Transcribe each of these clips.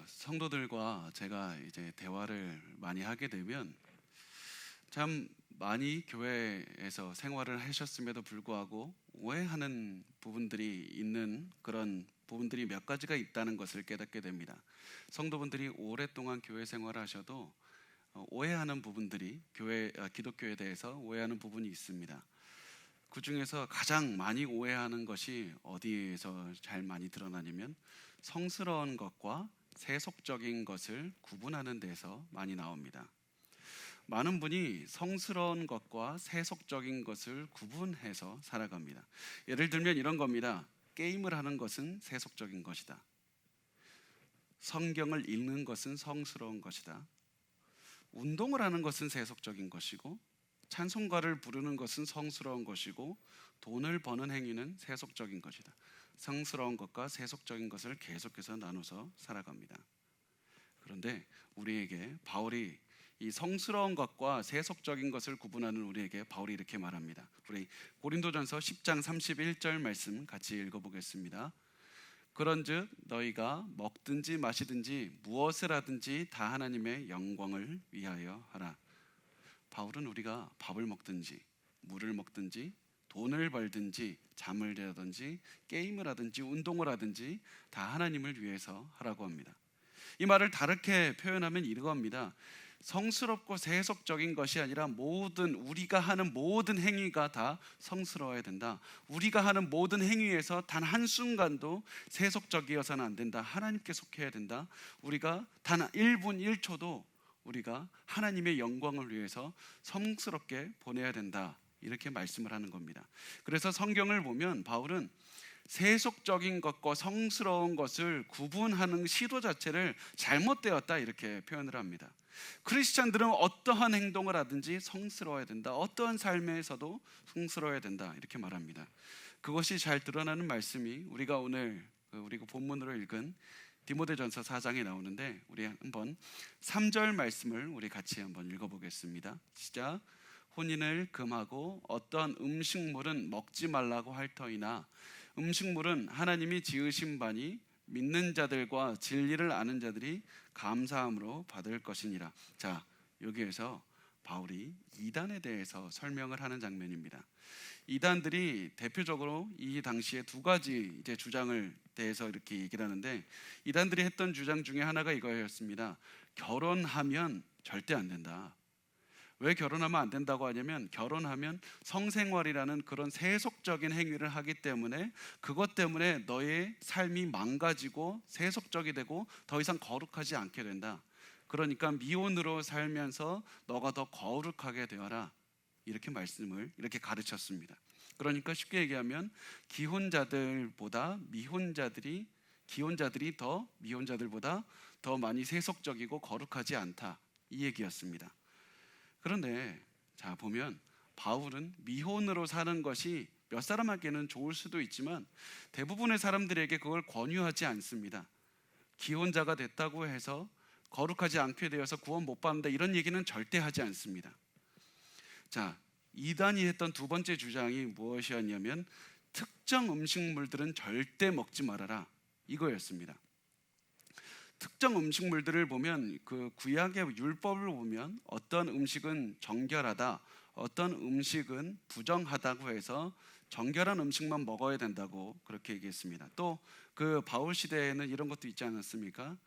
성도들과 제가 이제 대화를 많이 하게 되면 참 많이 교회에서 생활을 하셨음에도 불구하고 오해하는 부분들이 있는 그런 부분들이 몇 가지가 있다는 것을 깨닫게 됩니다. 성도분들이 오랫동안 교회 생활을 하셔도 오해하는 부분들이 기독교에 대해서 오해하는 부분이 있습니다. 그 중에서 가장 많이 오해하는 것이 어디에서 잘 많이 드러나냐면 성스러운 것과 세속적인 것을 구분하는 데서 많이 나옵니다. 많은 분이 성스러운 것과 세속적인 것을 구분해서 살아갑니다. 예를 들면 이런 겁니다. 게임을 하는 것은 세속적인 것이다. 성경을 읽는 것은 성스러운 것이다. 운동을 하는 것은 세속적인 것이고 찬송가를 부르는 것은 성스러운 것이고 돈을 버는 행위는 세속적인 것이다. 성스러운 것과 세속적인 것을 계속해서 나눠서 살아갑니다. 그런데 우리에게 바울이 이 성스러운 것과 세속적인 것을 구분하는 우리에게 바울이 이렇게 말합니다. 우리 고린도전서 10장 31절 말씀 같이 읽어보겠습니다. 그런즉 너희가 먹든지 마시든지 무엇을 하든지 다 하나님의 영광을 위하여 하라. 바울은 우리가 밥을 먹든지 물을 먹든지 돈을 벌든지 잠을 자든지 게임을 하든지 운동을 하든지 다 하나님을 위해서 하라고 합니다. 이 말을 다르게 표현하면 이겁니다. 성스럽고 세속적인 것이 아니라 우리가 하는 모든 행위가 다 성스러워야 된다. 우리가 하는 모든 행위에서 단 한순간도 세속적이어서는 안 된다. 하나님께 속해야 된다. 우리가 단 1분 1초도 우리가 하나님의 영광을 위해서 성스럽게 보내야 된다. 이렇게 말씀을 하는 겁니다. 그래서 성경을 보면 바울은 세속적인 것과 성스러운 것을 구분하는 시도 자체를 잘못되었다 이렇게 표현을 합니다. 크리스찬들은 어떠한 행동을 하든지 성스러워야 된다. 어떠한 삶에서도 성스러워야 된다 이렇게 말합니다. 그것이 잘 드러나는 말씀이 우리가 오늘 우리가 본문으로 읽은 디모데전서 4장에 나오는데 우리 한번 3절 말씀을 우리 같이 한번 읽어보겠습니다. 시작. 혼인을 금하고 어떠한 음식물은 먹지 말라고 할 터이나 음식물은 하나님이 지으신 바니 믿는 자들과 진리를 아는 자들이 감사함으로 받을 것이니라. 자, 여기에서 바울이 이단에 대해서 설명을 하는 장면입니다. 이단들이 대표적으로 이 당시에 두 가지 이제 주장을 대해서 이렇게 얘기를 하는데 이단들이 했던 주장 중에 하나가 이거였습니다. 결혼하면 절대 안 된다. 왜 결혼하면 안 된다고 하냐면 결혼하면 성생활이라는 그런 세속적인 행위를 하기 때문에 그것 때문에 너의 삶이 망가지고 세속적이 되고 더 이상 거룩하지 않게 된다. 그러니까 미혼으로 살면서 너가 더 거룩하게 되어라. 이렇게 말씀을 이렇게 가르쳤습니다. 그러니까 쉽게 얘기하면 기혼자들이 더 미혼자들보다 더 많이 세속적이고 거룩하지 않다. 이 얘기였습니다. 그런데 자 보면 바울은 미혼으로 사는 것이 몇 사람에게는 좋을 수도 있지만 대부분의 사람들에게 그걸 권유하지 않습니다. 기혼자가 됐다고 해서 거룩하지 않게 되어서 구원 못 받는다 이런 얘기는 절대 하지 않습니다. 자, 이단이 했던 두 번째 주장이 무엇이었냐면 특정 음식물들은 절대 먹지 말아라 이거였습니다. 특정 음식물들을 보면 그 구약의 율법을 보면 어떤 음식은 정결하다, 어떤 음식은 부정하다고 해서 정결한 음식만 먹어야 된다고 그렇게 얘기했습니다. 또 그 바울 시대에는 이런 것도 있지 않았습니까?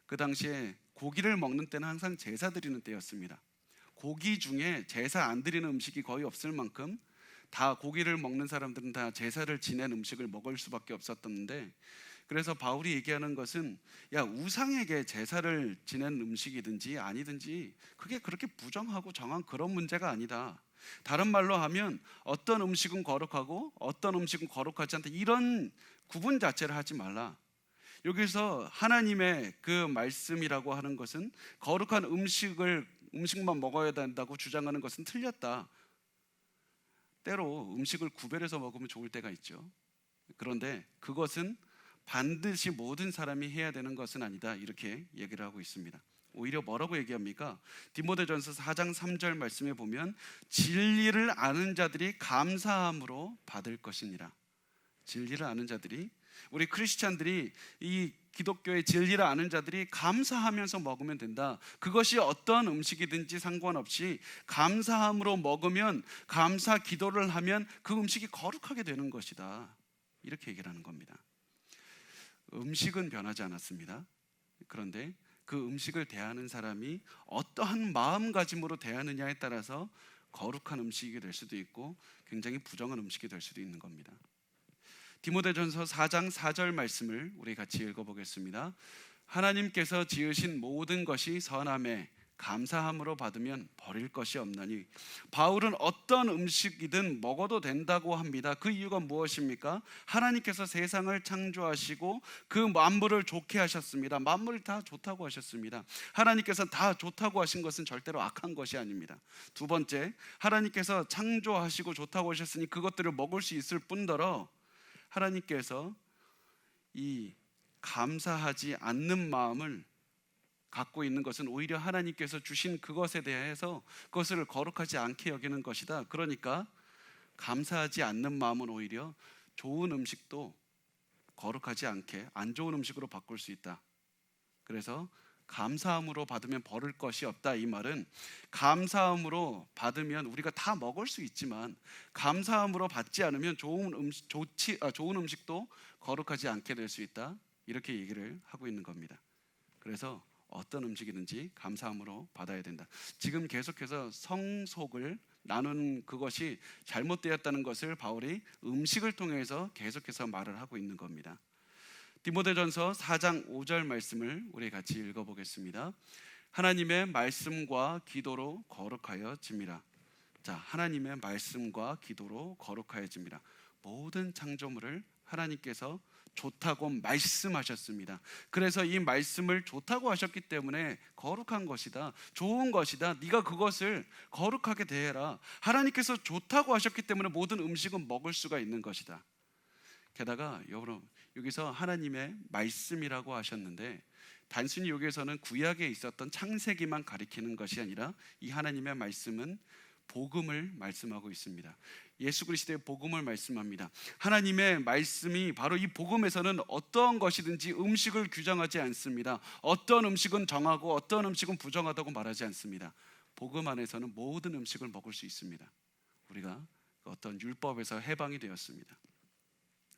그 당시에 고기를 먹는 때는 항상 제사 드리는 때였습니다. 고기 중에 제사 안 드리는 음식이 거의 없을 만큼 다 고기를 먹는 사람들은 다 제사를 지낸 음식을 먹을 수밖에 없었는데 그래서 바울이 얘기하는 것은 우상에게 제사를 지낸 음식이든지 아니든지 그게 그렇게 부정하고 정한 그런 문제가 아니다. 다른 말로 하면 어떤 음식은 거룩하고 어떤 음식은 거룩하지 않다 이런 구분 자체를 하지 말라. 여기서 하나님의 그 말씀이라고 하는 것은 거룩한 음식만 먹어야 된다고 주장하는 것은 틀렸다. 때로 음식을 구별해서 먹으면 좋을 때가 있죠. 그런데 그것은 반드시 모든 사람이 해야 되는 것은 아니다 이렇게 얘기를 하고 있습니다. 오히려 뭐라고 얘기합니까? 디모데전서 4장 3절 말씀에 보면 진리를 아는 자들이 감사함으로 받을 것이니라. 진리를 아는 자들이, 우리 크리스찬들이 이 기독교의 진리를 아는 자들이 감사하면서 먹으면 된다. 그것이 어떤 음식이든지 상관없이 감사함으로 먹으면, 감사 기도를 하면 그 음식이 거룩하게 되는 것이다. 이렇게 얘기를 하는 겁니다. 음식은 변하지 않았습니다. 그런데 그 음식을 대하는 사람이 어떠한 마음가짐으로 대하느냐에 따라서 거룩한 음식이 될 수도 있고 굉장히 부정한 음식이 될 수도 있는 겁니다. 디모데전서 4장 4절 말씀을 우리 같이 읽어보겠습니다. 하나님께서 지으신 모든 것이 선함에 감사함으로 받으면 버릴 것이 없나니. 바울은 어떤 음식이든 먹어도 된다고 합니다. 그 이유가 무엇입니까? 하나님께서 세상을 창조하시고 그 만물을 좋게 하셨습니다. 만물이 다 좋다고 하셨습니다. 하나님께서 다 좋다고 하신 것은 절대로 악한 것이 아닙니다. 두 번째, 하나님께서 창조하시고 좋다고 하셨으니 그것들을 먹을 수 있을 뿐더러 하나님께서 이 감사하지 않는 마음을 갖고 있는 것은 오히려 하나님께서 주신 그것에 대해서 그것을 거룩하지 않게 여기는 것이다. 그러니까 감사하지 않는 마음은 오히려 좋은 음식도 거룩하지 않게 안 좋은 음식으로 바꿀 수 있다. 그래서 감사함으로 받으면 버릴 것이 없다. 이 말은 감사함으로 받으면 우리가 다 먹을 수 있지만 감사함으로 받지 않으면 좋은 음식도 거룩하지 않게 될 수 있다. 이렇게 얘기를 하고 있는 겁니다. 그래서 어떤 음식이든지 감사함으로 받아야 된다. 지금 계속해서 성속을 나눈 그것이 잘못되었다는 것을 바울이 음식을 통해서 계속해서 말을 하고 있는 겁니다. 디모데전서 4장 5절 말씀을 우리 같이 읽어보겠습니다. 하나님의 말씀과 기도로 거룩하여짐이라. 자, 하나님의 말씀과 기도로 거룩하여짐이라. 모든 창조물을 하나님께서 좋다고 말씀하셨습니다. 그래서 이 말씀을 좋다고 하셨기 때문에 거룩한 것이다, 좋은 것이다, 네가 그것을 거룩하게 대해라. 하나님께서 좋다고 하셨기 때문에 모든 음식은 먹을 수가 있는 것이다. 게다가 여러분, 여기서 하나님의 말씀이라고 하셨는데 단순히 여기에서는 구약에 있었던 창세기만 가리키는 것이 아니라 이 하나님의 말씀은 복음을 말씀하고 있습니다. 예수 그리스도의 복음을 말씀합니다. 하나님의 말씀이 바로 이 복음에서는 어떤 것이든지 음식을 규정하지 않습니다. 어떤 음식은 정하고 어떤 음식은 부정하다고 말하지 않습니다. 복음 안에서는 모든 음식을 먹을 수 있습니다. 우리가 어떤 율법에서 해방이 되었습니다.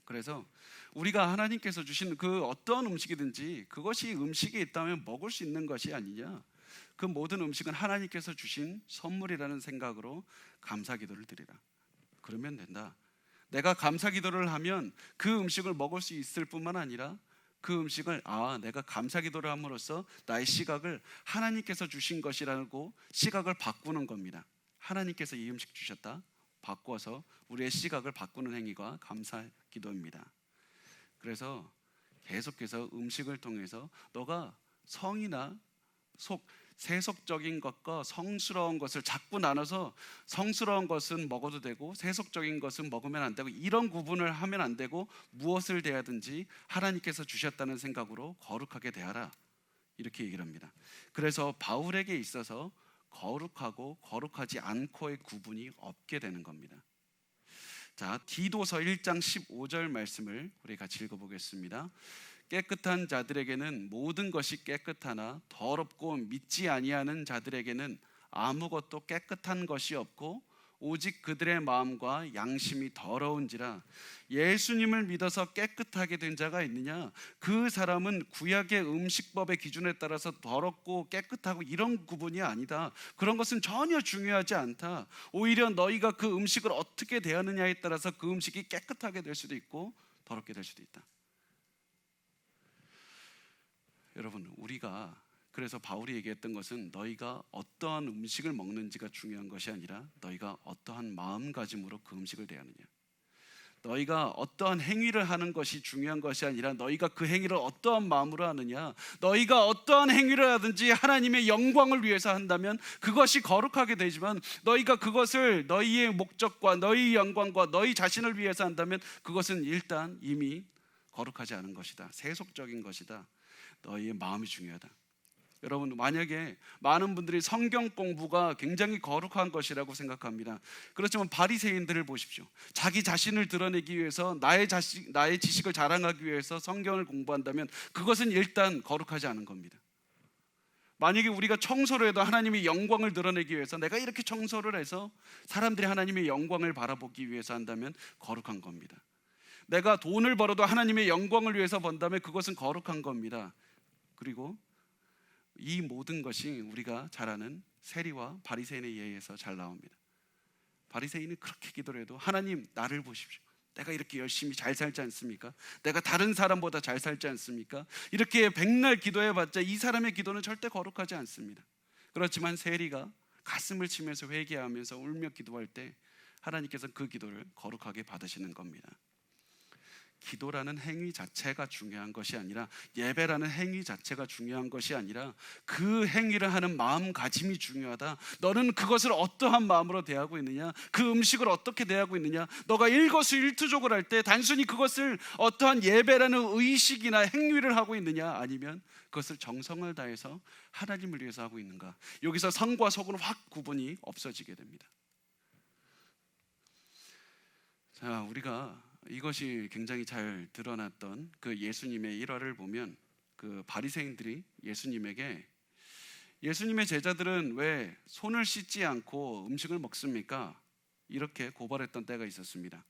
그래서 우리가 하나님께서 주신 그 어떤 음식이든지 그것이 음식에 있다면 먹을 수 있는 것이 아니냐, 그 모든 음식은 하나님께서 주신 선물이라는 생각으로 감사 기도를 드리라. 그러면 된다. 내가 감사 기도를 하면 그 음식을 먹을 수 있을 뿐만 아니라 그 음식을 내가 감사 기도를 함으로써 나의 시각을 하나님께서 주신 것이라고 시각을 바꾸는 겁니다. 하나님께서 이 음식 주셨다, 바꿔서 우리의 시각을 바꾸는 행위가 감사 기도입니다. 그래서 계속해서 음식을 통해서 너가 성이나 세속적인 것과 성스러운 것을 자꾸 나눠서 성스러운 것은 먹어도 되고 세속적인 것은 먹으면 안 되고 이런 구분을 하면 안 되고 무엇을 대하든지 하나님께서 주셨다는 생각으로 거룩하게 대하라. 이렇게 얘기를 합니다. 그래서 바울에게 있어서 거룩하고 거룩하지 않고의 구분이 없게 되는 겁니다. 자, 디도서 1장 15절 말씀을 우리 같이 읽어보겠습니다. 깨끗한 자들에게는 모든 것이 깨끗하나 더럽고 믿지 아니하는 자들에게는 아무것도 깨끗한 것이 없고 오직 그들의 마음과 양심이 더러운지라. 예수님을 믿어서 깨끗하게 된 자가 있느냐? 그 사람은 구약의 음식법의 기준에 따라서 더럽고 깨끗하고 이런 구분이 아니다. 그런 것은 전혀 중요하지 않다. 오히려 너희가 그 음식을 어떻게 대하느냐에 따라서 그 음식이 깨끗하게 될 수도 있고 더럽게 될 수도 있다. 여러분, 우리가 그래서 바울이 얘기했던 것은 너희가 어떠한 음식을 먹는지가 중요한 것이 아니라 너희가 어떠한 마음가짐으로 그 음식을 대하느냐, 너희가 어떠한 행위를 하는 것이 중요한 것이 아니라 너희가 그 행위를 어떠한 마음으로 하느냐. 너희가 어떠한 행위를 하든지 하나님의 영광을 위해서 한다면 그것이 거룩하게 되지만 너희가 그것을 너희의 목적과 너희의 영광과 너희 자신을 위해서 한다면 그것은 일단 이미 거룩하지 않은 것이다, 세속적인 것이다. 너희의 마음이 중요하다. 여러분, 만약에 많은 분들이 성경 공부가 굉장히 거룩한 것이라고 생각합니다. 그렇지만 바리새인들을 보십시오. 자기 자신을 드러내기 위해서 나의 지식을 자랑하기 위해서 성경을 공부한다면 그것은 일단 거룩하지 않은 겁니다. 만약에 우리가 청소를 해도 하나님의 영광을 드러내기 위해서 내가 이렇게 청소를 해서 사람들이 하나님의 영광을 바라보기 위해서 한다면 거룩한 겁니다. 내가 돈을 벌어도 하나님의 영광을 위해서 번다면 그것은 거룩한 겁니다. 그리고 이 모든 것이 우리가 잘 아는 세리와 바리새인의 예에서 잘 나옵니다. 바리새인은 그렇게 기도를 해도 하나님, 나를 보십시오. 내가 이렇게 열심히 잘 살지 않습니까? 내가 다른 사람보다 잘 살지 않습니까? 이렇게 백날 기도해봤자 이 사람의 기도는 절대 거룩하지 않습니다. 그렇지만 세리가 가슴을 치면서 회개하면서 울며 기도할 때 하나님께서 그 기도를 거룩하게 받으시는 겁니다. 기도라는 행위 자체가 중요한 것이 아니라, 예배라는 행위 자체가 중요한 것이 아니라 그 행위를 하는 마음가짐이 중요하다. 너는 그것을 어떠한 마음으로 대하고 있느냐, 그 음식을 어떻게 대하고 있느냐. 너가 일거수일투족을 할 때 단순히 그것을 어떠한 예배라는 의식이나 행위를 하고 있느냐, 아니면 그것을 정성을 다해서 하나님을 위해서 하고 있는가. 여기서 성과 속은 확 구분이 없어지게 됩니다. 자, 우리가 이것이 굉장히 잘 드러났던 그 예수님의 일화를 보면, 그 바리새인들이 예수님에게, 예수님의 제자들은 왜 손을 씻지 않고 음식을 먹습니까? 이렇게 고발했던 때가 있었습니다.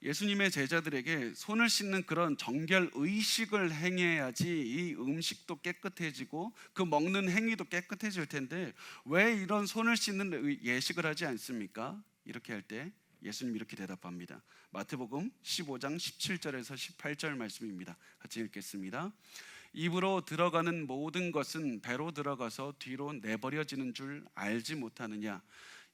예수님의 제자들에게 손을 씻는 그런 정결 의식을 행해야지 이 음식도 깨끗해지고 그 먹는 행위도 깨끗해질 텐데 왜 이런 손을 씻는 예식을 하지 않습니까? 이렇게 할 때 예수님 이렇게 대답합니다. 마태복음 15장 17절에서 18절 말씀입니다. 같이 읽겠습니다. 입으로 들어가는 모든 것은 배로 들어가서 뒤로 내버려지는 줄 알지 못하느냐.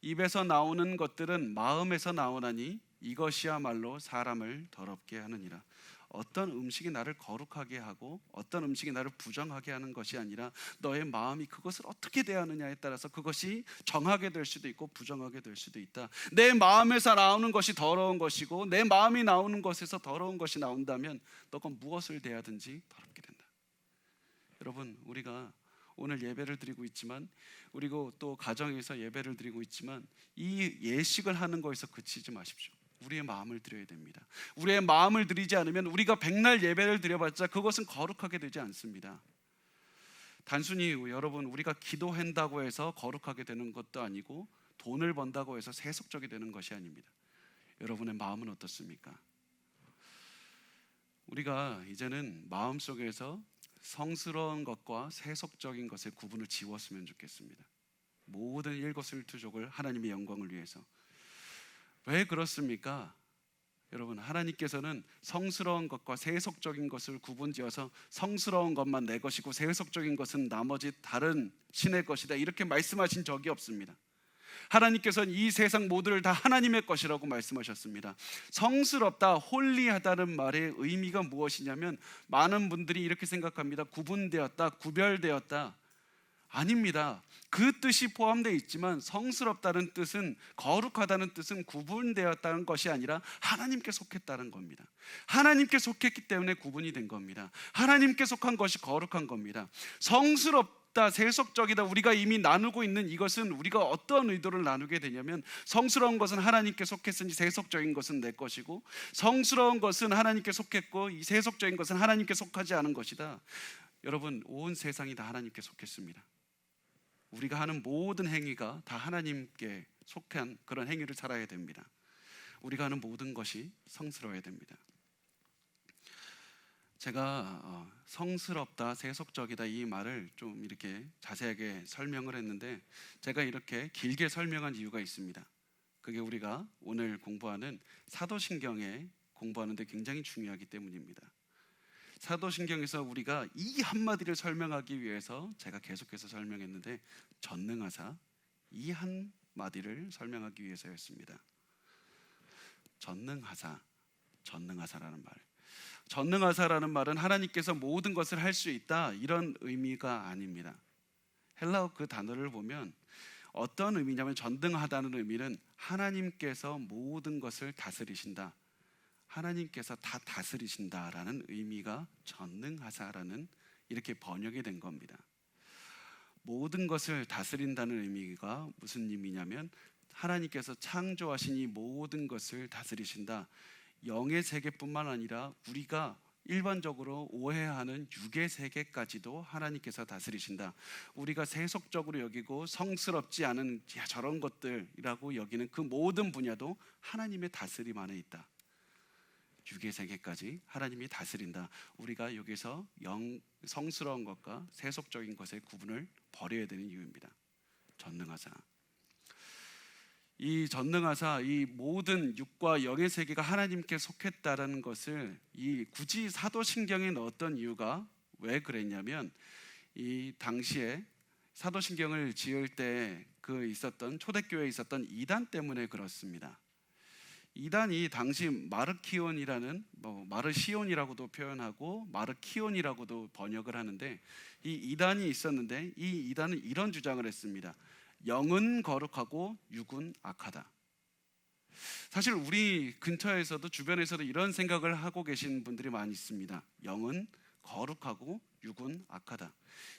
입에서 나오는 것들은 마음에서 나오나니 이것이야말로 사람을 더럽게 하느니라. 어떤 음식이 나를 거룩하게 하고 어떤 음식이 나를 부정하게 하는 것이 아니라 너의 마음이 그것을 어떻게 대하느냐에 따라서 그것이 정하게 될 수도 있고 부정하게 될 수도 있다. 내 마음에서 나오는 것이 더러운 것이고 내 마음이 나오는 것에서 더러운 것이 나온다면 너가 무엇을 대하든지 더럽게 된다. 여러분, 우리가 오늘 예배를 드리고 있지만, 그리고 또 가정에서 예배를 드리고 있지만, 이 예식을 하는 거에서 그치지 마십시오. 우리의 마음을 드려야 됩니다. 우리의 마음을 드리지 않으면 우리가 백날 예배를 드려봤자 그것은 거룩하게 되지 않습니다. 단순히 여러분, 우리가 기도한다고 해서 거룩하게 되는 것도 아니고 돈을 번다고 해서 세속적이 되는 것이 아닙니다. 여러분의 마음은 어떻습니까? 우리가 이제는 마음속에서 성스러운 것과 세속적인 것의 구분을 지웠으면 좋겠습니다. 모든 일거수일투족을 하나님의 영광을 위해서. 왜 그렇습니까? 여러분, 하나님께서는 성스러운 것과 세속적인 것을 구분지어서 성스러운 것만 내 것이고 세속적인 것은 나머지 다른 신의 것이다, 이렇게 말씀하신 적이 없습니다. 하나님께서는 이 세상 모두를 다 하나님의 것이라고 말씀하셨습니다. 성스럽다, 홀리하다는 말의 의미가 무엇이냐면, 많은 분들이 이렇게 생각합니다. 구분되었다, 구별되었다. 아닙니다. 그 뜻이 포함되어 있지만 성스럽다는 뜻은, 거룩하다는 뜻은 구분되었다는 것이 아니라 하나님께 속했다는 겁니다. 하나님께 속했기 때문에 구분이 된 겁니다. 하나님께 속한 것이 거룩한 겁니다. 성스럽다, 세속적이다, 우리가 이미 나누고 있는 이것은 우리가 어떤 의도를 나누게 되냐면, 성스러운 것은 하나님께 속했으니 세속적인 것은 내 것이고, 성스러운 것은 하나님께 속했고 이 세속적인 것은 하나님께 속하지 않은 것이다. 여러분, 온 세상이 다 하나님께 속했습니다. 우리가 하는 모든 행위가 다 하나님께 속한 그런 행위를 살아야 됩니다. 우리가 하는 모든 것이 성스러워야 됩니다. 제가 성스럽다, 세속적이다 이 말을 좀 이렇게 자세하게 설명을 했는데, 제가 이렇게 길게 설명한 이유가 있습니다. 그게 우리가 오늘 공부하는 사도신경에 공부하는데 굉장히 중요하기 때문입니다. 사도신경에서 우리가 이 한마디를 설명하기 위해서 제가 계속해서 설명했는데, 전능하사, 이 한마디를 설명하기 위해서였습니다. 전능하사라는 말. 전능하사라는 말은 하나님께서 모든 것을 할 수 있다, 이런 의미가 아닙니다. 헬라어 그 단어를 보면 어떤 의미냐면, 전능하다는 의미는 하나님께서 모든 것을 다스리신다, 하나님께서 다 다스리신다라는 의미가 전능하사라는 이렇게 번역이 된 겁니다. 모든 것을 다스린다는 의미가 무슨 의미냐면 하나님께서 창조하신 이 모든 것을 다스리신다. 영의 세계뿐만 아니라 우리가 일반적으로 오해하는 육의 세계까지도 하나님께서 다스리신다. 우리가 세속적으로 여기고 성스럽지 않은 저런 것들이라고 여기는 그 모든 분야도 하나님의 다스림 안에 있다. 육의 세계까지 하나님이 다스린다. 우리가 여기서 성스러운 것과 세속적인 것의 구분을 버려야 되는 이유입니다. 전능하사. 이 전능하사 이 모든 육과 영의 세계가 하나님께 속했다라는 것을 굳이 사도신경에 넣었던 이유가 왜 그랬냐면 이 당시에 사도신경을 지을 때 있었던 초대교회에 있었던 이단 때문에 그렇습니다. 이단이 당시 마르키온이라는 마르시온이라고도 표현하고 마르키온이라고도 번역을 하는데 이 이단이 있었는데 이 이단은 이런 주장을 했습니다. 영은 거룩하고 육은 악하다. 사실 우리 근처에서도 주변에서도 이런 생각을 하고 계신 분들이 많이 있습니다. 영은 거룩하고 육은 악하다.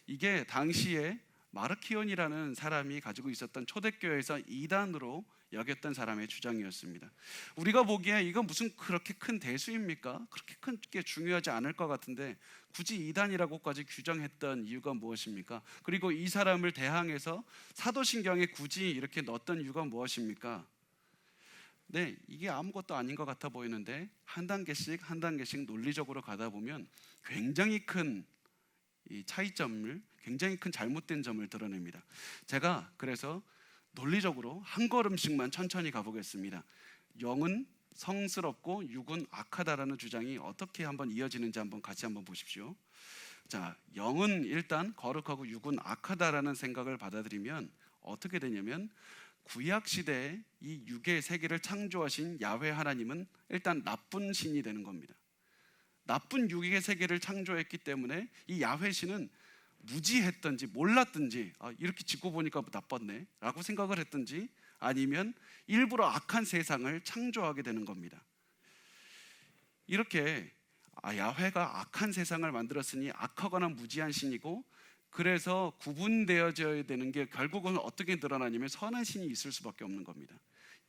이게 당시에 마르키온이라는 사람이 가지고 있었던 초대교회에서 이단으로 여겼던 사람의 주장이었습니다. 우리가 보기에 이건 무슨 그렇게 큰 대수입니까? 그렇게 크게 중요하지 않을 것 같은데 굳이 이단이라고까지 규정했던 이유가 무엇입니까? 그리고 이 사람을 대항해서 사도신경에 굳이 이렇게 넣었던 이유가 무엇입니까? 네, 이게 아무것도 아닌 것 같아 보이는데 한 단계씩 논리적으로 가다 보면 굉장히 큰 이 차이점을, 굉장히 큰 잘못된 점을 드러냅니다. 제가 그래서 논리적으로 한 걸음씩만 천천히 가보겠습니다. 영은 성스럽고 육은 악하다라는 주장이 어떻게 한번 이어지는지 같이 한번 보십시오. 자, 영은 일단 거룩하고 육은 악하다라는 생각을 받아들이면 어떻게 되냐면 구약 시대에 이 육의 세계를 창조하신 야훼 하나님은 일단 나쁜 신이 되는 겁니다. 나쁜 육의 세계를 창조했기 때문에 이 야훼 신은 무지했든지 몰랐든지 이렇게 짓고 보니까 나빴네 라고 생각을 했든지 아니면 일부러 악한 세상을 창조하게 되는 겁니다. 이렇게 야훼가 악한 세상을 만들었으니 악하거나 무지한 신이고, 그래서 구분되어져야 되는 게 결국은 어떻게 드러나냐면 선한 신이 있을 수밖에 없는 겁니다.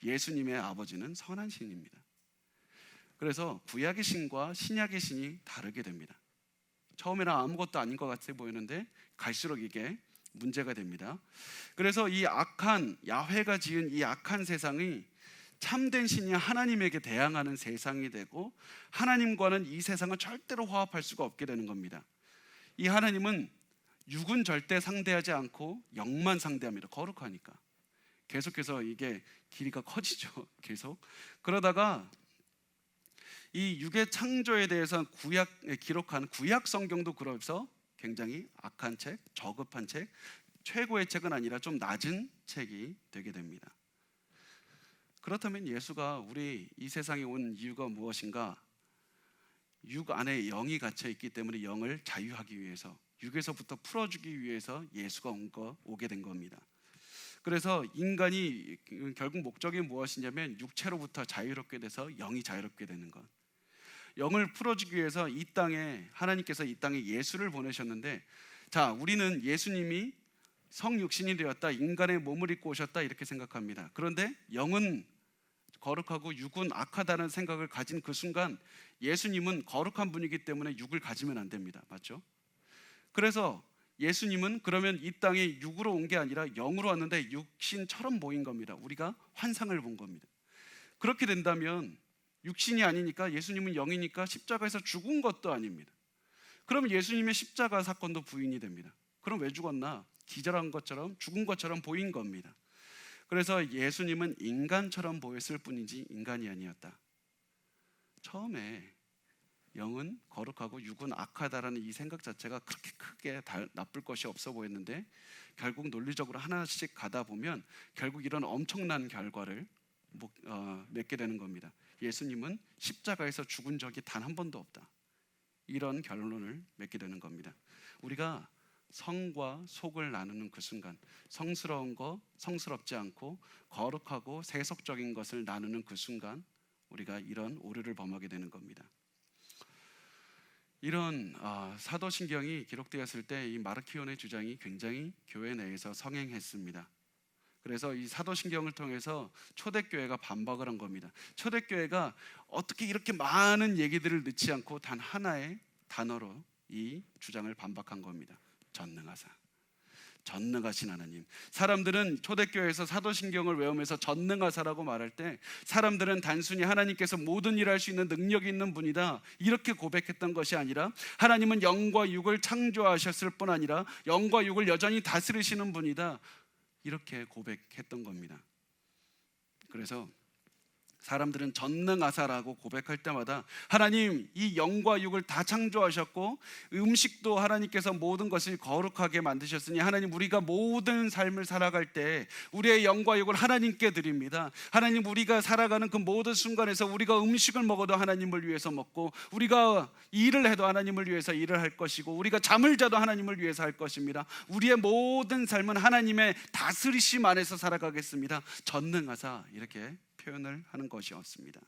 예수님의 아버지는 선한 신입니다. 그래서 구약의 신과 신약의 신이 다르게 됩니다. 처음에는 아무것도 아닌 것 같아 보이는데 갈수록 이게 문제가 됩니다. 그래서 이 악한 야훼가 지은 이 악한 세상이 참된 신이 하나님에게 대항하는 세상이 되고, 하나님과는 이 세상을 절대로 화합할 수가 없게 되는 겁니다. 이 하나님은 육은 절대 상대하지 않고 영만 상대합니다. 거룩하니까. 계속해서 이게 길이가 커지죠. 계속. 그러다가 이 육의 창조에 대해서 구약에 기록한 구약 성경도 그래서 굉장히 악한 책, 저급한 책, 최고의 책은 아니라 좀 낮은 책이 되게 됩니다. 그렇다면 예수가 우리 이 세상에 온 이유가 무엇인가? 육 안에 영이 갇혀 있기 때문에 영을 자유하기 위해서, 육에서부터 풀어주기 위해서 예수가 오게 된 겁니다. 그래서 인간이 결국 목적이 무엇이냐면 육체로부터 자유롭게 돼서 영이 자유롭게 되는 것. 영을 풀어주기 위해서 이 땅에 하나님께서 이 땅에 예수를 보내셨는데, 자, 우리는 예수님이 성육신이 되었다, 인간의 몸을 입고 오셨다 이렇게 생각합니다. 그런데 영은 거룩하고 육은 악하다는 생각을 가진 그 순간 예수님은 거룩한 분이기 때문에 육을 가지면 안 됩니다. 맞죠? 그래서 예수님은 그러면 이 땅에 육으로 온 게 아니라 영으로 왔는데 육신처럼 보인 겁니다. 우리가 환상을 본 겁니다. 그렇게 된다면 육신이 아니니까 예수님은 영이니까 십자가에서 죽은 것도 아닙니다. 그럼 예수님의 십자가 사건도 부인이 됩니다. 그럼 왜 죽었나? 기절한 것처럼 죽은 것처럼 보인 겁니다. 그래서 예수님은 인간처럼 보였을 뿐이지 인간이 아니었다. 처음에 영은 거룩하고 육은 악하다라는 이 생각 자체가 그렇게 크게 나쁠 것이 없어 보였는데, 결국 논리적으로 하나씩 가다 보면 결국 이런 엄청난 결과를 맺게 되는 겁니다. 예수님은 십자가에서 죽은 적이 단 한 번도 없다. 이런 결론을 맺게 되는 겁니다. 우리가 성과 속을 나누는 그 순간, 성스러운 거, 성스럽지 않고 거룩하고 세속적인 것을 나누는 그 순간 우리가 이런 오류를 범하게 되는 겁니다. 이런 사도신경이 기록되었을 때 이 마르키온의 주장이 굉장히 교회 내에서 성행했습니다. 그래서 이 사도신경을 통해서 초대교회가 반박을 한 겁니다. 초대교회가 어떻게 이렇게 많은 얘기들을 넣지 않고 단 하나의 단어로 이 주장을 반박한 겁니다. 전능하사, 전능하신 하나님. 사람들은 초대교회에서 사도신경을 외우면서 전능하사라고 말할 때 사람들은 단순히 하나님께서 모든 일을 할 수 있는 능력이 있는 분이다 이렇게 고백했던 것이 아니라, 하나님은 영과 육을 창조하셨을 뿐 아니라 영과 육을 여전히 다스리시는 분이다 이렇게 고백했던 겁니다. 그래서 사람들은 전능하사라고 고백할 때마다 하나님 이 영과 육을 다 창조하셨고 음식도 하나님께서 모든 것을 거룩하게 만드셨으니 하나님 우리가 모든 삶을 살아갈 때 우리의 영과 육을 하나님께 드립니다. 하나님 우리가 살아가는 그 모든 순간에서 우리가 음식을 먹어도 하나님을 위해서 먹고, 우리가 일을 해도 하나님을 위해서 일을 할 것이고, 우리가 잠을 자도 하나님을 위해서 할 것입니다. 우리의 모든 삶은 하나님의 다스리심 안에서 살아가겠습니다. 전능하사 이렇게 표현을 하는 것이었습니다.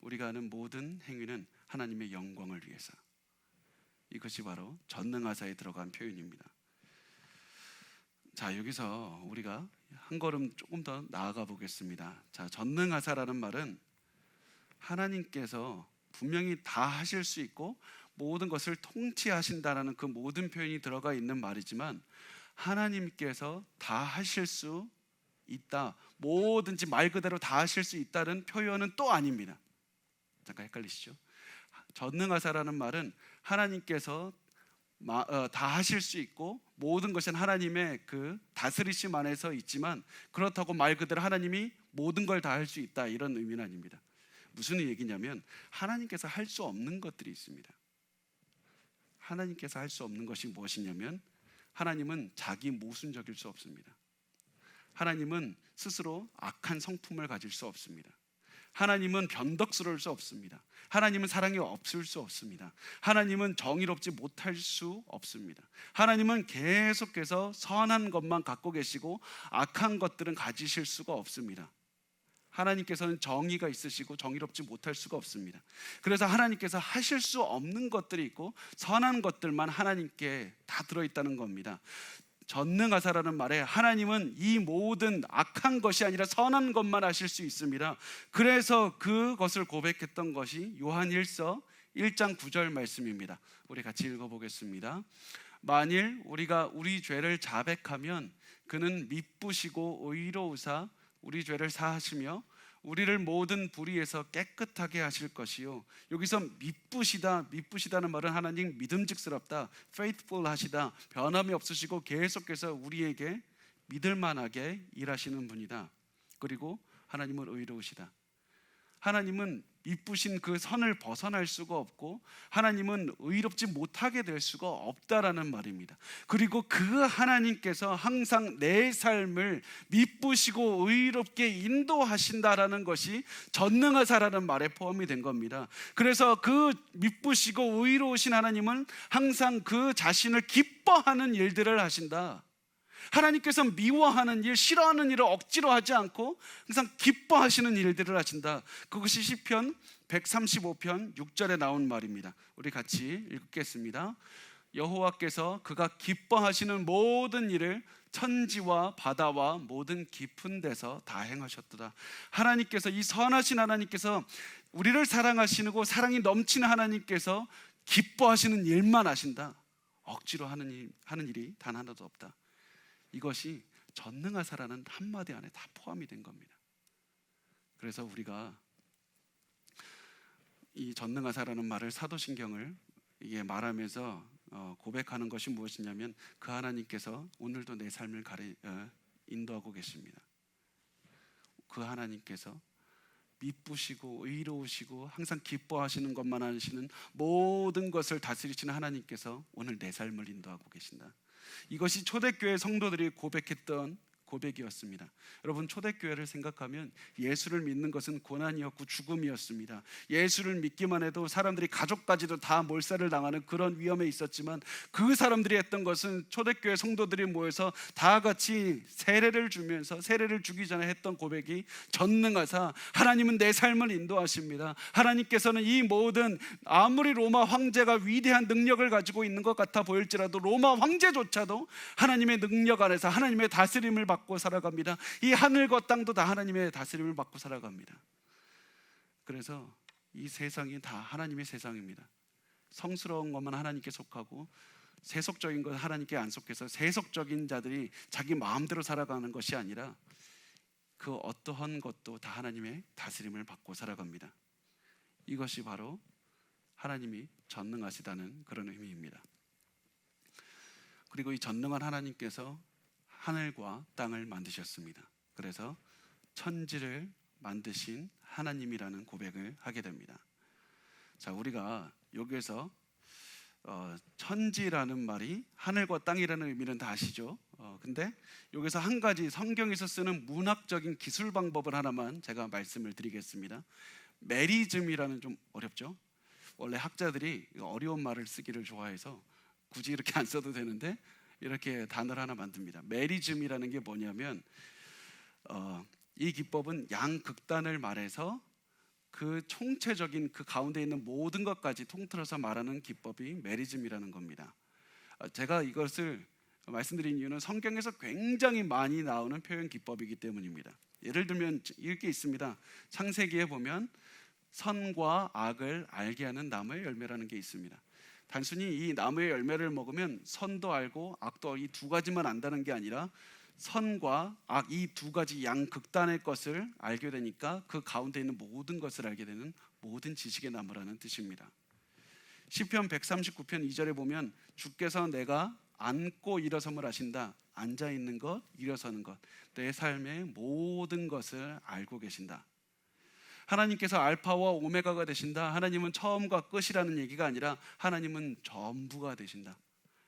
우리가 하는 모든 행위는 하나님의 영광을 위해서, 이것이 바로 전능하사에 들어간 표현입니다. 자, 여기서 우리가 한 걸음 조금 더 나아가 보겠습니다. 자, 전능하사라는 말은 하나님께서 분명히 다 하실 수 있고 모든 것을 통치하신다라는 그 모든 표현이 들어가 있는 말이지만, 하나님께서 다 하실 수 있다, 뭐든지 말 그대로 다 하실 수 있다는 표현은 또 아닙니다. 잠깐 헷갈리시죠? 전능하사라는 말은 하나님께서 다 하실 수 있고 모든 것은 하나님의 그 다스리심 안에서 있지만, 그렇다고 말 그대로 하나님이 모든 걸 다 할 수 있다 이런 의미는 아닙니다. 무슨 얘기냐면 하나님께서 할 수 없는 것들이 있습니다. 하나님께서 할 수 없는 것이 무엇이냐면, 하나님은 자기 모순적일 수 없습니다. 하나님은 스스로 악한 성품을 가질 수 없습니다. 하나님은 변덕스러울 수 없습니다. 하나님은 사랑이 없을 수 없습니다. 하나님은 정의롭지 못할 수 없습니다. 하나님은 계속해서 선한 것만 갖고 계시고 악한 것들은 가지실 수가 없습니다. 하나님께서는 정의가 있으시고 정의롭지 못할 수가 없습니다. 그래서 하나님께서 하실 수 없는 것들이 있고 선한 것들만 하나님께 다 들어있다는 겁니다. 전능하사라는 말에 하나님은 이 모든 악한 것이 아니라 선한 것만 하실 수 있습니다. 그래서 그것을 고백했던 것이 요한1서 1장 9절 말씀입니다. 우리 같이 읽어보겠습니다. 만일 우리가 우리 죄를 자백하면 그는 미쁘시고 의로우사 우리 죄를 사하시며 우리를 모든 불의에서 깨끗하게 하실 것이요. 여기서 미쁘시다는 말은 하나님 믿음직스럽다, faithful 하시다, 변함이 없으시고 계속해서 우리에게 믿을만하게 일하시는 분이다. 그리고 하나님은 의로우시다. 하나님은 이쁘신 그 선을 벗어날 수가 없고 하나님은 의롭지 못하게 될 수가 없다라는 말입니다. 그리고 그 하나님께서 항상 내 삶을 미쁘시고 의롭게 인도하신다라는 것이 전능하사라는 말에 포함이 된 겁니다. 그래서 그 미쁘시고 의로우신 하나님은 항상 그 자신을 기뻐하는 일들을 하신다. 하나님께서 미워하는 일, 싫어하는 일을 억지로 하지 않고 항상 기뻐하시는 일들을 하신다. 그것이 시편 135편 6절에 나온 말입니다. 우리 같이 읽겠습니다. 여호와께서 그가 기뻐하시는 모든 일을 천지와 바다와 모든 깊은 데서 다 행하셨도다. 하나님께서, 이 선하신 하나님께서, 우리를 사랑하시고 사랑이 넘치는 하나님께서 기뻐하시는 일만 하신다. 억지로 하는 일이 단 하나도 없다. 이것이 전능하사라는 한마디 안에 다 포함이 된 겁니다. 그래서 우리가 이 전능하사라는 말을, 사도신경을 이게 말하면서 고백하는 것이 무엇이냐면, 그 하나님께서 오늘도 내 삶을 인도하고 계십니다. 그 하나님께서 미쁘시고 의로우시고 항상 기뻐하시는 것만 하시는 모든 것을 다스리시는 하나님께서 오늘 내 삶을 인도하고 계신다. 이것이 초대교회 성도들이 고백했던 고백이었습니다. 여러분, 초대교회를 생각하면 예수를 믿는 것은 고난이었고 죽음이었습니다. 예수를 믿기만 해도 사람들이 가족까지도 다 몰살을 당하는 그런 위험에 있었지만, 그 사람들이 했던 것은 초대교회 성도들이 모여서 다 같이 세례를 주면서, 세례를 주기 전에 했던 고백이 전능하사 하나님은 내 삶을 인도하십니다. 하나님께서는 이 모든, 아무리 로마 황제가 위대한 능력을 가지고 있는 것 같아 보일지라도 로마 황제조차도 하나님의 능력 안에서 하나님의 다스림을 받고 살아갑니다. 이 하늘과 땅도 다 하나님의 다스림을 받고 살아갑니다. 그래서 이 세상이 다 하나님의 세상입니다. 성스러운 것만 하나님께 속하고 세속적인 건 하나님께 안 속해서 세속적인 자들이 자기 마음대로 살아가는 것이 아니라 그 어떠한 것도 다 하나님의 다스림을 받고 살아갑니다. 이것이 바로 하나님이 전능하시다는 그런 의미입니다. 그리고 이 전능한 하나님께서 하늘과 땅을 만드셨습니다. 그래서 천지를 만드신 하나님이라는 고백을 하게 됩니다. 자, 우리가 여기에서 천지라는 말이 하늘과 땅이라는 의미는 다 아시죠? 근데 여기서 한 가지 성경에서 쓰는 문학적인 기술 방법을 하나만 제가 말씀을 드리겠습니다. 메리즘이라는, 좀 어렵죠? 원래 학자들이 어려운 말을 쓰기를 좋아해서 굳이 이렇게 안 써도 되는데 이렇게 단어를 하나 만듭니다. 메리즘이라는 게 뭐냐면 이 기법은 양극단을 말해서 그 총체적인 그 가운데 있는 모든 것까지 통틀어서 말하는 기법이 메리즘이라는 겁니다. 제가 이것을 말씀드린 이유는 성경에서 굉장히 많이 나오는 표현 기법이기 때문입니다. 예를 들면 이렇게 있습니다. 창세기에 보면 선과 악을 알게 하는 나무의 열매라는 게 있습니다. 단순히 이 나무의 열매를 먹으면 선도 알고 악도, 이 두 가지만 안다는 게 아니라 선과 악, 이 두 가지 양극단의 것을 알게 되니까 그 가운데 있는 모든 것을 알게 되는 모든 지식의 나무라는 뜻입니다. 시편 139편 2절에 보면 주께서 내가 앉고 일어섬을 하신다. 앉아있는 것, 일어서는 것, 내 삶의 모든 것을 알고 계신다. 하나님께서 알파와 오메가가 되신다. 하나님은 처음과 끝이라는 얘기가 아니라 하나님은 전부가 되신다.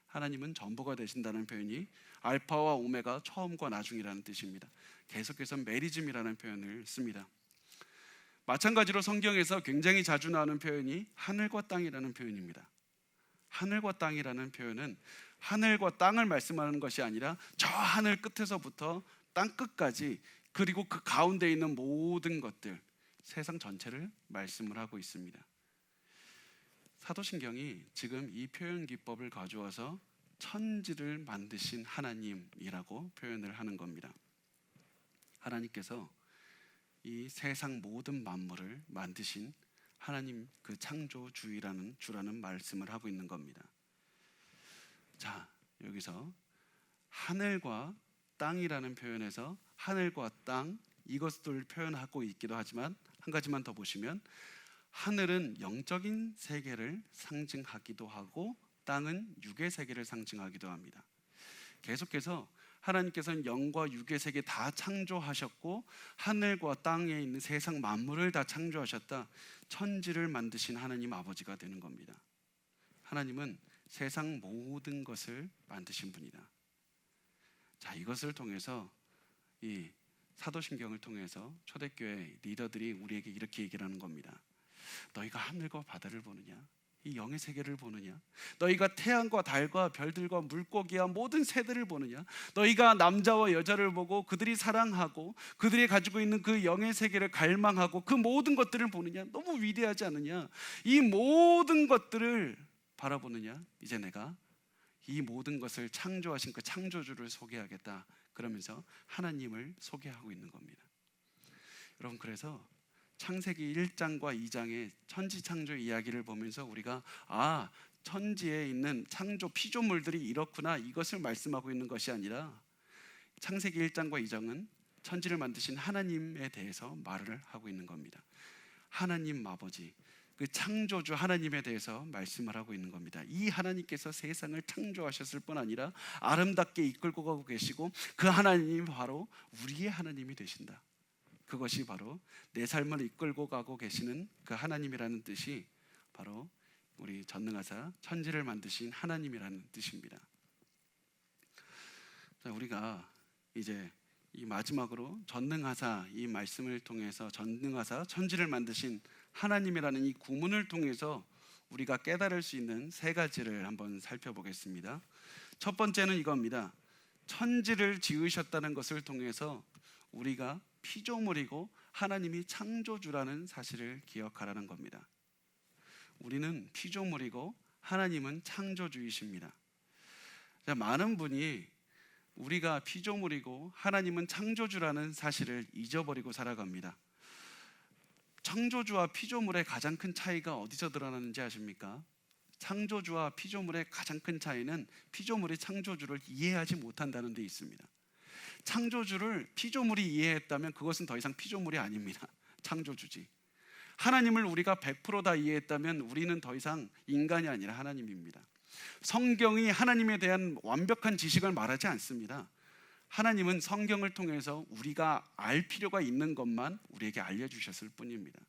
하나님은 전부가 되신다는 표현이 알파와 오메가, 처음과 나중이라는 뜻입니다. 계속해서 메리즘이라는 표현을 씁니다. 마찬가지로 성경에서 굉장히 자주 나오는 표현이 하늘과 땅이라는 표현입니다. 하늘과 땅이라는 표현은 하늘과 땅을 말씀하는 것이 아니라 저 하늘 끝에서부터 땅 끝까지, 그리고 그 가운데 있는 모든 것들, 세상 전체를 말씀을 하고 있습니다. 사도신경이 지금 이 표현 기법을 가져와서 천지를 만드신 하나님이라고 표현을 하는 겁니다. 하나님께서 이 세상 모든 만물을 만드신 하나님, 그 창조주라는 말씀을 하고 있는 겁니다. 자, 여기서 하늘과 땅이라는 표현에서 하늘과 땅, 이것들 표현하고 있기도 하지만 한 가지만 더 보시면 하늘은 영적인 세계를 상징하기도 하고 땅은 육의 세계를 상징하기도 합니다. 계속해서 하나님께서는 영과 육의 세계 다 창조하셨고 하늘과 땅에 있는 세상 만물을 다 창조하셨다. 천지를 만드신 하나님 아버지가 되는 겁니다. 하나님은 세상 모든 것을 만드신 분이다. 자, 이것을 통해서 이 사도신경을 통해서 초대교회 리더들이 우리에게 이렇게 얘기를 하는 겁니다. 너희가 하늘과 바다를 보느냐? 이 영의 세계를 보느냐? 너희가 태양과 달과 별들과 물고기와 모든 새들을 보느냐? 너희가 남자와 여자를 보고 그들이 사랑하고 그들이 가지고 있는 그 영의 세계를 갈망하고 그 모든 것들을 보느냐? 너무 위대하지 않느냐? 이 모든 것들을 바라보느냐? 이제 내가 이 모든 것을 창조하신 그 창조주를 소개하겠다. 그러면서 하나님을 소개하고 있는 겁니다. 여러분, 그래서 창세기 1장과 2장의 천지 창조 이야기를 보면서 우리가 천지에 있는 창조 피조물들이 이렇구나, 이것을 말씀하고 있는 것이 아니라 창세기 1장과 2장은 천지를 만드신 하나님에 대해서 말을 하고 있는 겁니다. 하나님 아버지, 그 창조주 하나님에 대해서 말씀을 하고 있는 겁니다. 이 하나님께서 세상을 창조하셨을 뿐 아니라 아름답게 이끌고 가고 계시고 그 하나님이 바로 우리의 하나님이 되신다. 그것이 바로 내 삶을 이끌고 가고 계시는 그 하나님이라는 뜻이 바로 우리 전능하사 천지를 만드신 하나님이라는 뜻입니다. 자, 우리가 이제 이 마지막으로 전능하사, 이 말씀을 통해서 전능하사 천지를 만드신 하나님이라는 이 구문을 통해서 우리가 깨달을 수 있는 세 가지를 한번 살펴보겠습니다. 첫 번째는 이겁니다. 천지를 지으셨다는 것을 통해서 우리가 피조물이고 하나님이 창조주라는 사실을 기억하라는 겁니다. 우리는 피조물이고 하나님은 창조주이십니다. 많은 분이 우리가 피조물이고 하나님은 창조주라는 사실을 잊어버리고 살아갑니다. 창조주와 피조물의 가장 큰 차이가 어디서 드러나는지 아십니까? 창조주와 피조물의 가장 큰 차이는 피조물이 창조주를 이해하지 못한다는 데 있습니다. 창조주를 피조물이 이해했다면 그것은 더 이상 피조물이 아닙니다. 창조주지. 하나님을 우리가 100% 이해했다면 우리는 더 이상 인간이 아니라 하나님입니다. 성경이 하나님에 대한 완벽한 지식을 말하지 않습니다. 하나님은 성경을 통해서 우리가 알 필요가 있는 것만 우리에게 알려주셨을 뿐입니다.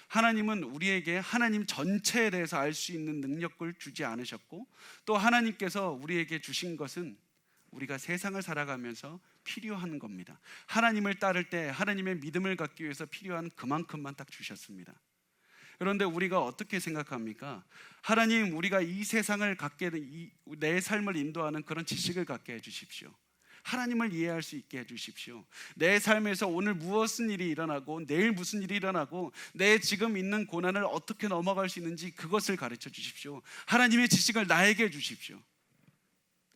하나님은 우리에게 하나님 전체에 대해서 알 수 있는 능력을 주지 않으셨고, 또 하나님께서 우리에게 주신 것은 우리가 세상을 살아가면서 필요한 겁니다. 하나님을 따를 때 하나님의 믿음을 갖기 위해서 필요한 그만큼만 딱 주셨습니다. 그런데 우리가 어떻게 생각합니까? 하나님, 우리가 이 세상을 갖게 내 삶을 인도하는 그런 지식을 갖게 해주십시오. 하나님을 이해할 수 있게 해주십시오. 내 삶에서 오늘 무슨 일이 일어나고 내일 무슨 일이 일어나고 내 지금 있는 고난을 어떻게 넘어갈 수 있는지 그것을 가르쳐 주십시오. 하나님의 지식을 나에게 주십시오.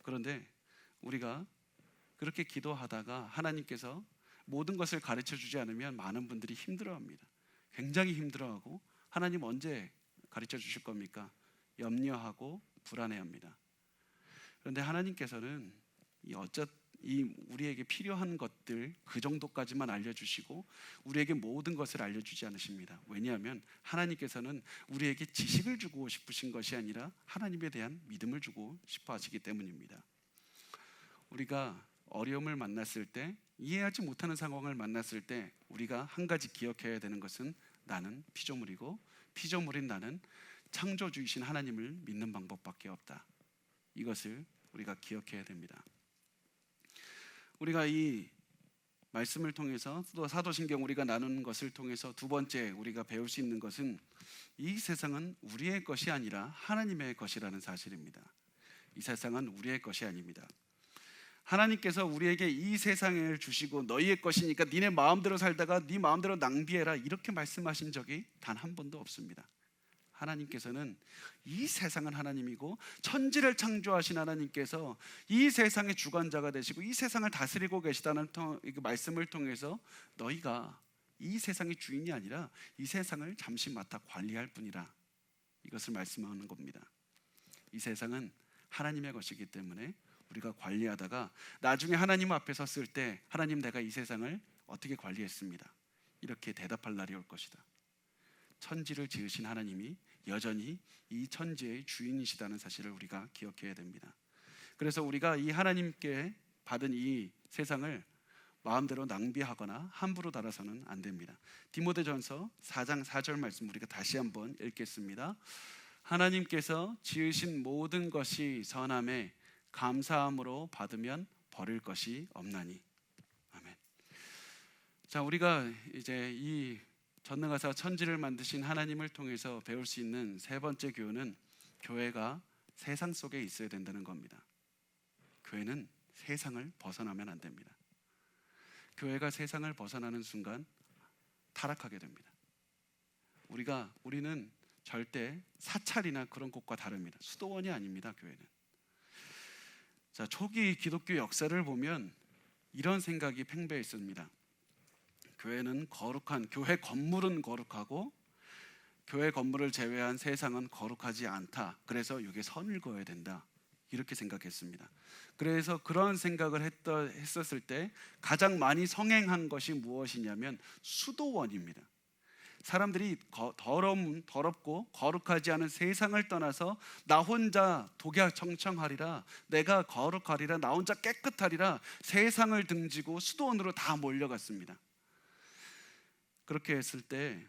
그런데 우리가 그렇게 기도하다가 하나님께서 모든 것을 가르쳐 주지 않으면 많은 분들이 힘들어합니다. 굉장히 힘들어하고 하나님 언제 가르쳐 주실 겁니까? 염려하고 불안해합니다. 그런데 하나님께서는 우리에게 필요한 것들 그 정도까지만 알려주시고 우리에게 모든 것을 알려주지 않으십니다. 왜냐하면 하나님께서는 우리에게 지식을 주고 싶으신 것이 아니라 하나님에 대한 믿음을 주고 싶어 하시기 때문입니다. 우리가 어려움을 만났을 때, 이해하지 못하는 상황을 만났을 때 우리가 한 가지 기억해야 되는 것은 나는 피조물이고 피조물인 나는 창조주이신 하나님을 믿는 방법밖에 없다. 이것을 우리가 기억해야 됩니다. 우리가 이 말씀을 통해서 또 사도신경 우리가 나누는 것을 통해서 두 번째 우리가 배울 수 있는 것은 이 세상은 우리의 것이 아니라 하나님의 것이라는 사실입니다. 이 세상은 우리의 것이 아닙니다. 하나님께서 우리에게 이 세상을 주시고 너희의 것이니까 니네 마음대로 살다가 네 마음대로 낭비해라 이렇게 말씀하신 적이 단 한 번도 없습니다. 하나님께서는 이 세상은 하나님이고 천지를 창조하신 하나님께서 이 세상의 주관자가 되시고 이 세상을 다스리고 계시다는 말씀을 통해서 너희가 이 세상의 주인이 아니라 이 세상을 잠시 맡아 관리할 뿐이라, 이것을 말씀하는 겁니다. 이 세상은 하나님의 것이기 때문에 우리가 관리하다가 나중에 하나님 앞에 섰을 때 하나님, 내가 이 세상을 어떻게 관리했습니다, 이렇게 대답할 날이 올 것이다. 천지를 지으신 하나님이 여전히 이 천지의 주인이시다는 사실을 우리가 기억해야 됩니다. 그래서 우리가 이 하나님께 받은 이 세상을 마음대로 낭비하거나 함부로 달아서는 안 됩니다. 디모데전서 4장 4절 말씀 우리가 다시 한번 읽겠습니다. 하나님께서 지으신 모든 것이 선함에 감사함으로 받으면 버릴 것이 없나니. 아멘. 자, 우리가 이제 이 전능하사 천지를 만드신 하나님을 통해서 배울 수 있는 세 번째 교훈은 교회가 세상 속에 있어야 된다는 겁니다. 교회는 세상을 벗어나면 안 됩니다. 교회가 세상을 벗어나는 순간 타락하게 됩니다. 우리는 절대 사찰이나 그런 곳과 다릅니다. 수도원이 아닙니다. 교회는. 자, 초기 기독교 역사를 보면 이런 생각이 팽배했습니다. 교회는 거룩한, 교회 건물은 거룩하고 교회 건물을 제외한 세상은 거룩하지 않다. 그래서 여기에 선을 그어야 된다. 이렇게 생각했습니다. 그래서 그런 생각을 했었을 때 가장 많이 성행한 것이 무엇이냐면 수도원입니다. 사람들이 더럽고 거룩하지 않은 세상을 떠나서 나 혼자 독야청청하리라, 내가 거룩하리라, 나 혼자 깨끗하리라 세상을 등지고 수도원으로 다 몰려갔습니다. 그렇게 했을 때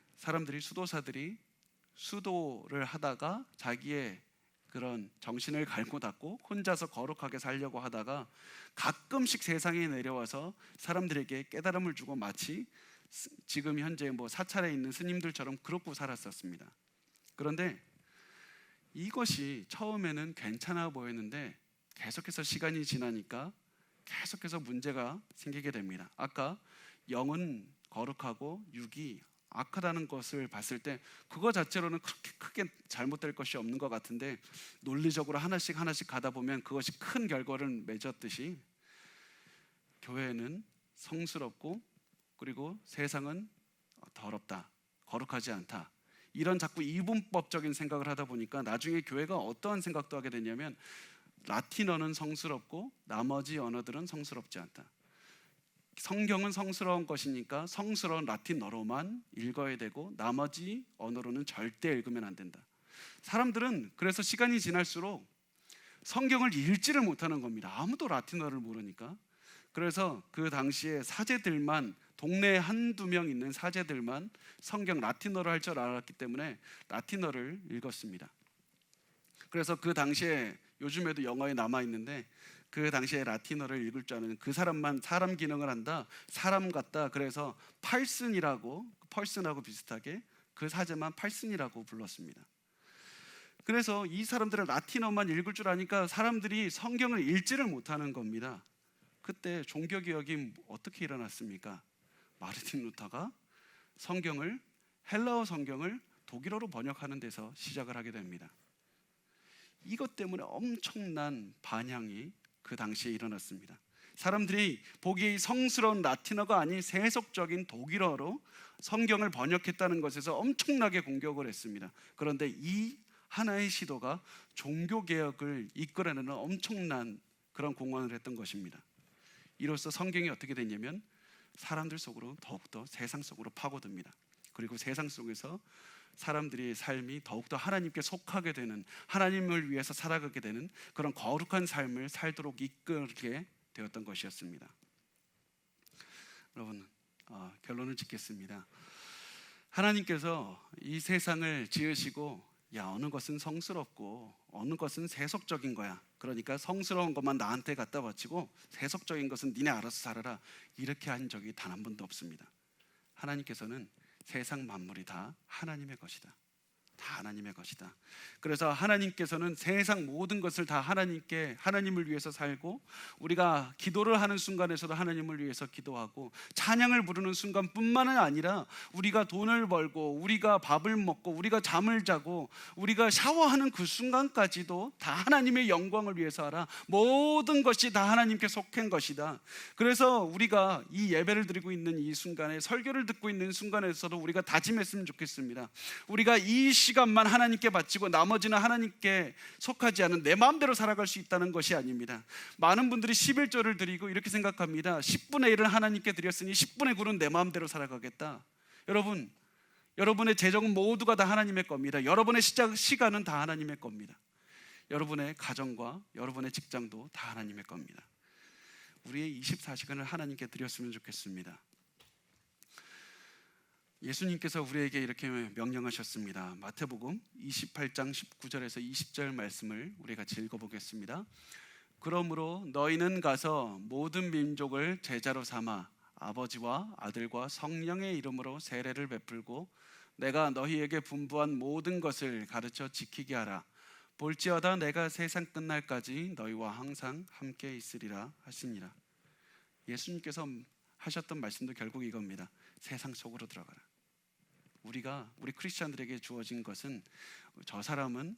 수도사들이 수도를 하다가 자기의 그런 정신을 갈고 닦고 혼자서 거룩하게 살려고 하다가 가끔씩 세상에 내려와서 사람들에게 깨달음을 주고 마치 지금 현재 사찰에 있는 스님들처럼 그렇고 살았었습니다. 그런데 이것이 처음에는 괜찮아 보였는데 계속해서 시간이 지나니까 계속해서 문제가 생기게 됩니다. 아까 영은 거룩하고 육이 악하다는 것을 봤을 때 그거 자체로는 그렇게 크게 잘못될 것이 없는 것 같은데 논리적으로 하나씩 가다 보면 그것이 큰 결과를 맺었듯이 교회는 성스럽고 그리고 세상은 더럽다, 거룩하지 않다, 이런 자꾸 이분법적인 생각을 하다 보니까 나중에 교회가 어떠한 생각도 하게 되냐면 라틴어는 성스럽고 나머지 언어들은 성스럽지 않다. 성경은 성스러운 것이니까 성스러운 라틴어로만 읽어야 되고 나머지 언어로는 절대 읽으면 안 된다. 사람들은 그래서 시간이 지날수록 성경을 읽지를 못하는 겁니다. 아무도 라틴어를 모르니까. 그래서 그 당시에 사제들만, 동네에 한두 명 있는 사제들만 성경 라틴어를 할 줄 알았기 때문에 라틴어를 읽었습니다. 그래서 그 당시에, 요즘에도 영어에 남아있는데 그 당시에 라틴어를 읽을 줄 아는 그 사람만 사람 기능을 한다, 사람 같다. 그래서 펄슨이라고, 펄슨하고 비슷하게 그 사제만 팔슨이라고 불렀습니다. 그래서 이 사람들은 라틴어만 읽을 줄 아니까 사람들이 성경을 읽지를 못하는 겁니다. 그때 종교개혁이 어떻게 일어났습니까? 마르틴 루터가 헬라어 성경을 독일어로 번역하는 데서 시작을 하게 됩니다. 이것 때문에 엄청난 반향이 그 당시에 일어났습니다. 사람들이 보기 성스러운 라틴어가 아닌 세속적인 독일어로 성경을 번역했다는 것에서 엄청나게 공격을 했습니다. 그런데 이 하나의 시도가 종교개혁을 이끌어내는 엄청난 그런 공헌을 했던 것입니다. 이로써 성경이 어떻게 됐냐면 사람들 속으로 더욱더 세상 속으로 파고듭니다. 그리고 세상 속에서 사람들의 삶이 더욱더 하나님께 속하게 되는, 하나님을 위해서 살아가게 되는 그런 거룩한 삶을 살도록 이끌게 되었던 것이었습니다. 여러분, 결론을 짓겠습니다. 하나님께서 이 세상을 지으시고 어느 것은 성스럽고 어느 것은 세속적인 거야, 그러니까 성스러운 것만 나한테 갖다 바치고 세속적인 것은 니네 알아서 살아라, 이렇게 한 적이 단 한 번도 없습니다. 하나님께서는 세상 만물이 다 하나님의 것이다. 다 하나님의 것이다. 그래서 하나님께서는 세상 모든 것을 다 하나님을 위해서 살고, 우리가 기도를 하는 순간에서도 하나님을 위해서 기도하고, 찬양을 부르는 순간뿐만 아니라 우리가 돈을 벌고 우리가 밥을 먹고 우리가 잠을 자고 우리가 샤워하는 그 순간까지도 다 하나님의 영광을 위해서 하라. 모든 것이 다 하나님께 속한 것이다. 그래서 우리가 이 예배를 드리고 있는 이 순간에, 설교를 듣고 있는 순간에서도 우리가 다짐했으면 좋겠습니다. 우리가 이 시간만 하나님께 바치고 나머지는 하나님께 속하지 않은 내 마음대로 살아갈 수 있다는 것이 아닙니다. 많은 분들이 11조를 드리고 이렇게 생각합니다. 10분의 1을 하나님께 드렸으니 10분의 9는 내 마음대로 살아가겠다. 여러분, 여러분의 재정은 모두가 다 하나님의 겁니다. 여러분의 시간은 다 하나님의 겁니다. 여러분의 가정과 여러분의 직장도 다 하나님의 겁니다. 우리의 24시간을 하나님께 드렸으면 좋겠습니다. 예수님께서 우리에게 이렇게 명령하셨습니다. 마태복음 28장 19절에서 20절 말씀을 우리 같이 읽어보겠습니다. 그러므로 너희는 가서 모든 민족을 제자로 삼아 아버지와 아들과 성령의 이름으로 세례를 베풀고 내가 너희에게 분부한 모든 것을 가르쳐 지키게 하라. 볼지어다 내가 세상 끝날까지 너희와 항상 함께 있으리라 하시니라. 예수님께서 하셨던 말씀도 결국 이겁니다. 세상 속으로 들어가라. 우리 크리스찬들에게 주어진 것은, 저 사람은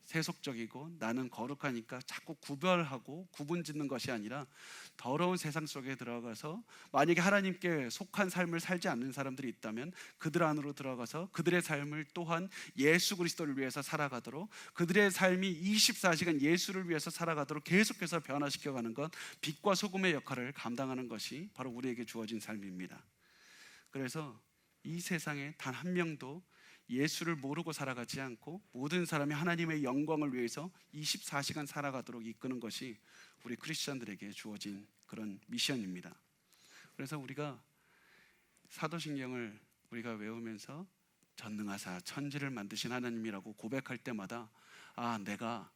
세속적이고 나는 거룩하니까 자꾸 구별하고 구분짓는 것이 아니라, 더러운 세상 속에 들어가서 만약에 하나님께 속한 삶을 살지 않는 사람들이 있다면 그들 안으로 들어가서 그들의 삶을 또한 예수 그리스도를 위해서 살아가도록, 그들의 삶이 24시간 예수를 위해서 살아가도록 계속해서 변화시켜가는 것, 빛과 소금의 역할을 감당하는 것이 바로 우리에게 주어진 삶입니다. 그래서 이 세상에 단 한 명도 예수를 모르고 살아가지 않고 모든 사람이 하나님의 영광을 위해서 24시간 살아가도록 이끄는 것이 우리 크리스천들에게 주어진 그런 미션입니다. 그래서 우리가 사도신경을 우리가 외우면서 전능하사 천지를 만드신 하나님이라고 고백할 때마다 내가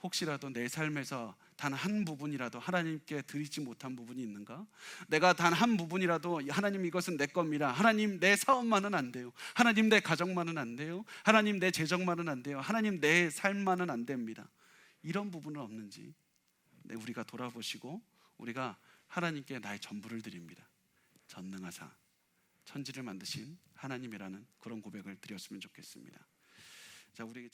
혹시라도 내 삶에서 단 한 부분이라도 하나님께 드리지 못한 부분이 있는가? 내가 단 한 부분이라도 하나님 이것은 내 겁니다. 하나님 내 사업만은 안 돼요. 하나님 내 가정만은 안 돼요. 하나님 내 재정만은 안 돼요. 하나님 내 삶만은 안 됩니다. 이런 부분은 없는지 우리가 돌아보시고 우리가 하나님께 나의 전부를 드립니다. 전능하사 천지를 만드신 하나님이라는 그런 고백을 드렸으면 좋겠습니다. 자, 우리